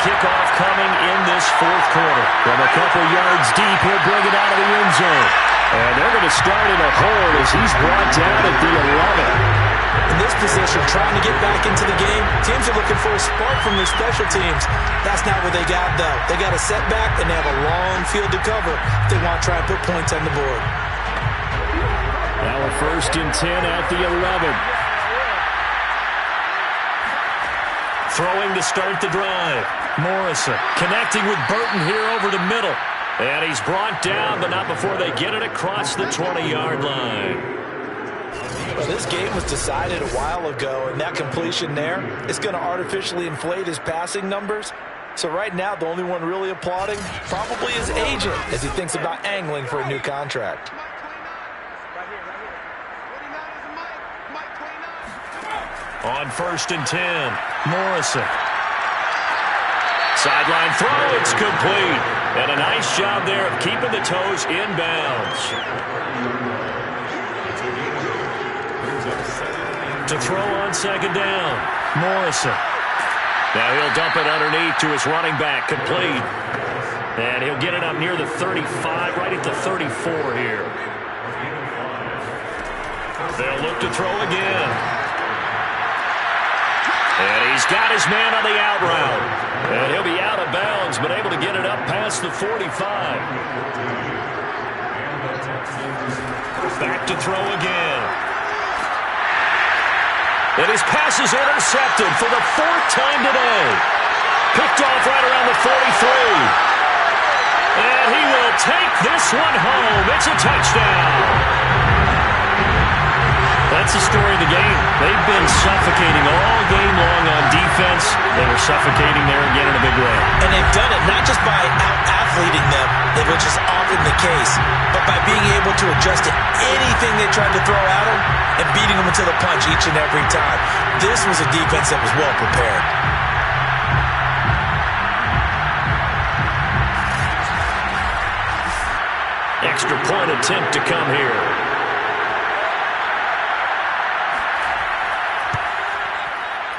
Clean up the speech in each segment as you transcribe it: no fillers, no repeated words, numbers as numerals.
kickoff coming in this fourth quarter. From a couple yards deep, he'll bring it out of the end zone. And they're going to start in a hole as he's brought down at the 11. In this position, trying to get back into the game, teams are looking for a spark from their special teams. That's not what they got, though. They got a setback, and they have a long field to cover if they want to try and put points on the board. Now a 1st and 10 at the 11. Throwing to start the drive. Morrison connecting with Burton here over the middle. And he's brought down, but not before they get it across the 20-yard line. Well, this game was decided a while ago, and that completion there is going to artificially inflate his passing numbers. So right now, the only one really applauding probably his agent as he thinks about angling for a new contract. On 1st and 10, Morrison. Sideline throw, it's complete. And a nice job there of keeping the toes inbounds. To throw on 2nd down, Morrison. Now he'll dump it underneath to his running back, complete. And he'll get it up near the 35, right at the 34 here. They'll look to throw again. And he's got his man on the out route. And he'll be out of bounds, but able to get it up past the 45. Back to throw again. And his pass is intercepted for the 4th time today. Picked off right around the 43. And he will take this one home. It's a touchdown. That's the story of the game. They've been suffocating all game long on defense. They were suffocating there again in a big way. And they've done it not just by out-athleting them, which is often the case, but by being able to adjust to anything they tried to throw at them and beating them into the punch each and every time. This was a defense that was well prepared. Extra point attempt to come here.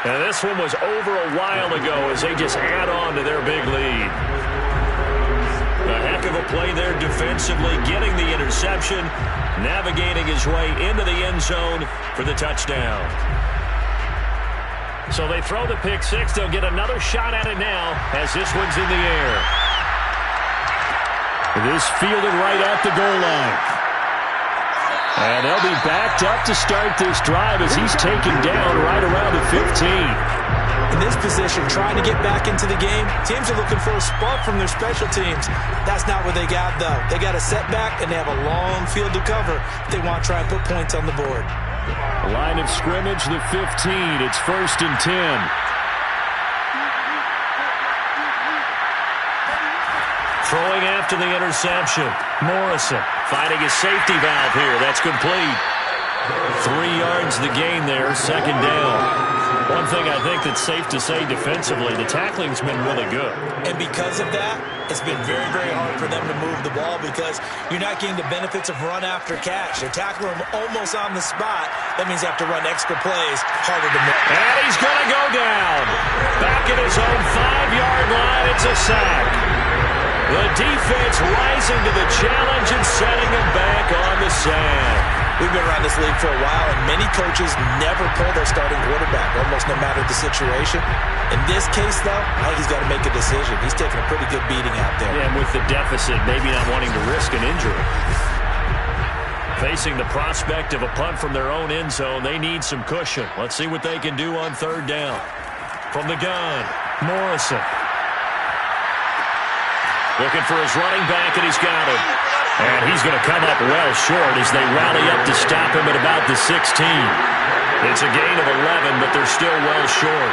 And this one was over a while ago as they just add on to their big lead. A heck of a play there defensively, getting the interception, navigating his way into the end zone for the touchdown. So they throw the pick six. They'll get another shot at it now as this one's in the air. This fielded right at the goal line. And they'll be backed up to start this drive as he's taken down right around the 15. In this position, trying to get back into the game, teams are looking for a spark from their special teams. That's not what they got, though. They got a setback, and they have a long field to cover if they want to try and put points on the board. Line of scrimmage, the 15. It's 1st and 10. Throwing after the interception. Morrison finding his safety valve here. That's complete. 3 yards the gain there, 2nd down. One thing I think that's safe to say defensively, the tackling's been really good. And because of that, it's been very, very hard for them to move the ball because you're not getting the benefits of run after catch. They're tackling them almost on the spot. That means they have to run extra plays, harder to move. And he's going to go down. Back at his own 5-yard line, it's a sack. The defense rising to the challenge and setting them back on the sand. We've been around this league for a while, and many coaches never pull their starting quarterback, almost no matter the situation. In this case, though, I think he's got to make a decision. He's taking a pretty good beating out there. Yeah, and with the deficit, maybe not wanting to risk an injury. Facing the prospect of a punt from their own end zone, they need some cushion. Let's see what they can do on 3rd down. From the gun, Morrison. Looking for his running back, and he's got him. And he's going to come up well short as they rally up to stop him at about the 16. It's a gain of 11, but they're still well short.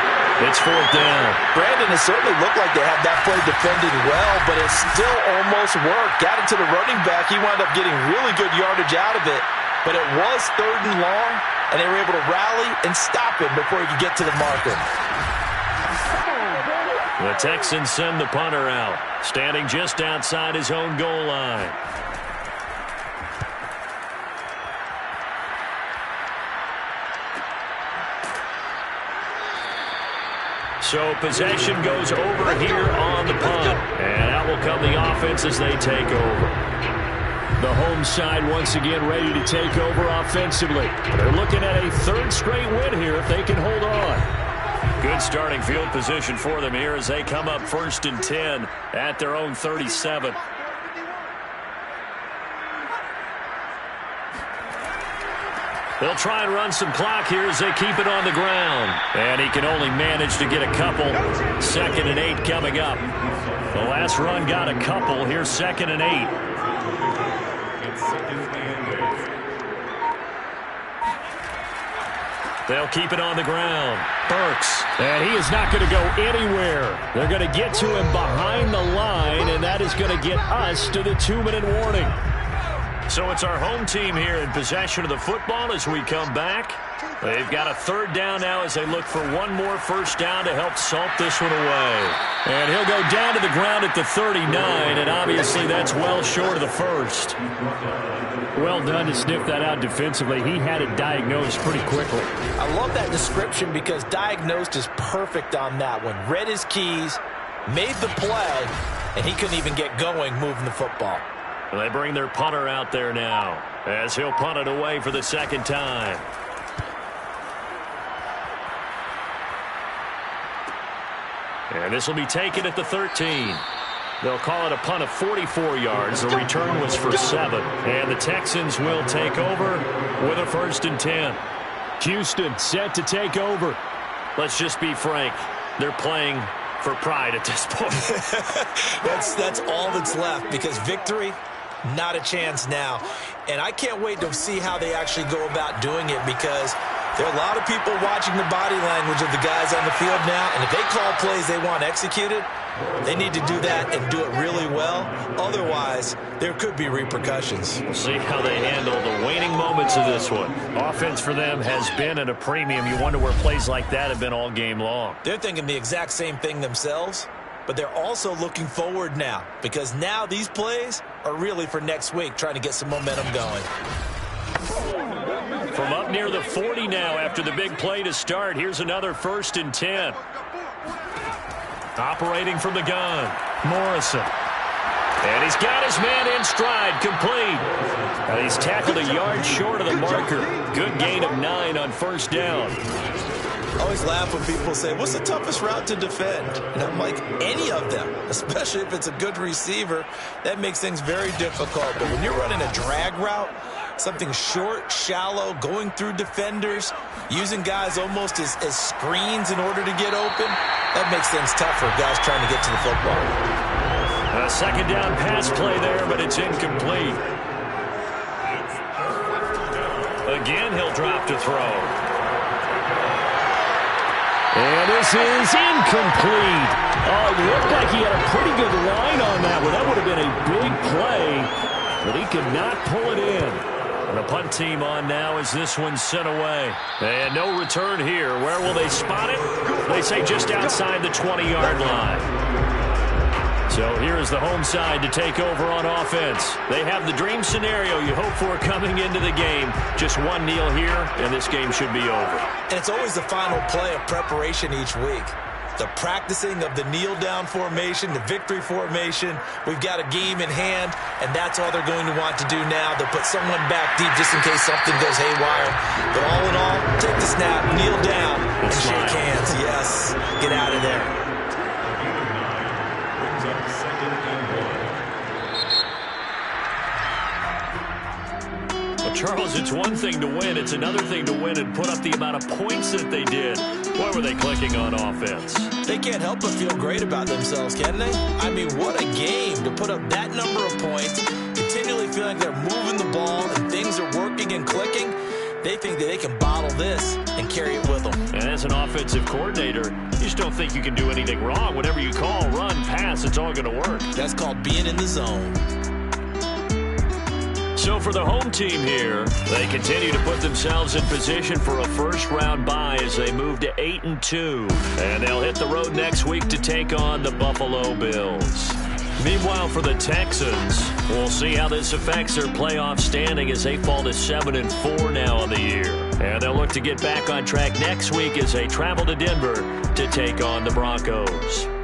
It's 4th down. Brandon, it certainly looked like they had that play defended well, but it still almost worked. Got it to the running back. He wound up getting really good yardage out of it. But it was 3rd and long, and they were able to rally and stop him before he could get to the marker. The Texans send the punter out, standing just outside his own goal line. So possession goes over here on the punt. And out will come the offense as they take over. The home side once again ready to take over offensively. They're looking at a third straight win here if they can hold on. Good starting field position for them here as they come up 1st and 10 at their own 37. They'll try and run some clock here as they keep it on the ground. And he can only manage to get a couple. 2nd and 8 coming up. The last run got a couple. Here's 2nd and 8. They'll keep it on the ground. Burks. And he is not going to go anywhere. They're going to get to him behind the line, and that is going to get us to the 2-minute warning. So it's our home team here in possession of the football as we come back. They've got a 3rd down now as they look for one more 1st down to help salt this one away. And he'll go down to the ground at the 39, and obviously that's well short of the 1st. Well done to sniff that out defensively. He had it diagnosed pretty quickly. I love that description because diagnosed is perfect on that one. Read his keys, made the play, and he couldn't even get going moving the football. They bring their punter out there now as he'll punt it away for the 2nd time. And this will be taken at the 13. They'll call it a punt of 44 yards. The return was for 7. And the Texans will take over with a 1st and 10. Houston set to take over. Let's just be frank. They're playing for pride at this point. That's all that's left because victory, not a chance now. And I can't wait to see how they actually go about doing it because there are a lot of people watching the body language of the guys on the field now. And if they call plays they want executed, they need to do that and do it really well. Otherwise, there could be repercussions. We'll see how they handle the waning moments of this one. Offense for them has been at a premium. You wonder where plays like that have been all game long. They're thinking the exact same thing themselves, but they're also looking forward now because now these plays are really for next week, trying to get some momentum going. From up near the 40 now after the big play to start, here's another 1st and 10. Operating from the gun, Morrison. And he's got his man in stride, complete. And he's tackled a yard short of the marker. Good gain of 9 on 1st down. I always laugh when people say, what's the toughest route to defend? And I'm like, any of them, especially if it's a good receiver. That makes things very difficult. But when you're running a drag route, something short, shallow, going through defenders, using guys almost as screens in order to get open, that makes things tough for guys trying to get to the football. A 2nd down pass play there, but it's incomplete. Again, he'll drop to throw. And this is incomplete. Oh, it looked like he had a pretty good line on that one. That would have been a big play, but he could not pull it in. And the punt team on now as this one's sent away. And no return here. Where will they spot it? They say just outside the 20-yard line. So here is the home side to take over on offense. They have the dream scenario you hope for coming into the game. Just one kneel here, and this game should be over. And it's always the final play of preparation each week. The practicing of the kneel-down formation, the victory formation. We've got a game in hand, and that's all they're going to want to do now. They'll put someone back deep just in case something goes haywire. But all in all, take the snap, kneel down, and shake hands. Yes, get out of there. Charles, it's one thing to win. It's another thing to win and put up the amount of points that they did. Why were they clicking on offense? They can't help but feel great about themselves, can they? I mean, what a game to put up that number of points, continually feeling they're moving the ball and things are working and clicking. They think that they can bottle this and carry it with them. And as an offensive coordinator, you just don't think you can do anything wrong. Whatever you call, run, pass, it's all going to work. That's called being in the zone. So for the home team here, they continue to put themselves in position for a first-round bye as they move to 8-2. And they'll hit the road next week to take on the Buffalo Bills. Meanwhile, for the Texans, we'll see how this affects their playoff standing as they fall to 7-4 now on the year. And they'll look to get back on track next week as they travel to Denver to take on the Broncos.